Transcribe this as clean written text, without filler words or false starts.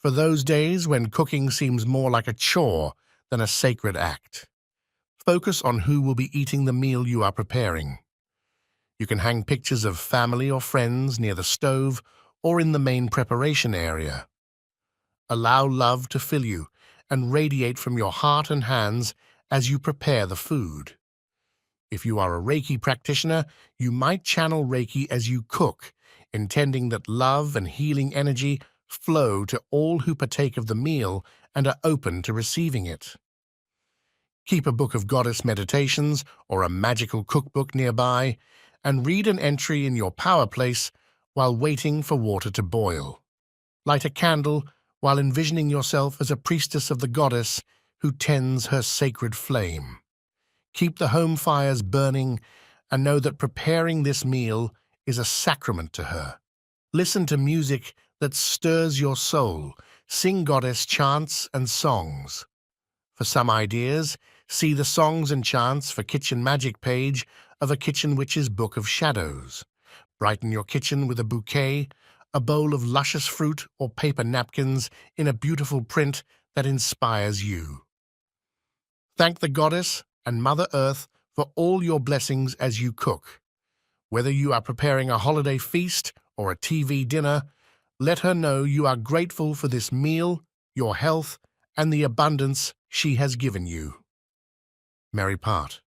for those days when cooking seems more like a chore than a sacred act. Focus on who will be eating the meal you are preparing. You can hang pictures of family or friends near the stove or in the main preparation area. Allow love to fill you and radiate from your heart and hands as you prepare the food. If you are a Reiki practitioner, you might channel Reiki as you cook, intending that love and healing energy flow to all who partake of the meal and are open to receiving it. Keep a book of goddess meditations or a magical cookbook nearby, and read an entry in your power place while waiting for water to boil. Light a candle while envisioning yourself as a priestess of the goddess who tends her sacred flame. Keep the home fires burning and know that preparing this meal is a sacrament to her. Listen to music that stirs your soul. Sing goddess chants and songs. For some ideas, see the Songs and Chants for Kitchen Magic page of a Kitchen Witch's Book of Shadows. Brighten your kitchen with a bouquet, a bowl of luscious fruit, or paper napkins in a beautiful print that inspires you. Thank the goddess and Mother Earth for all your blessings as you cook. Whether you are preparing a holiday feast or a TV dinner, let her know you are grateful for this meal, your health, and the abundance she has given you. Merry Part.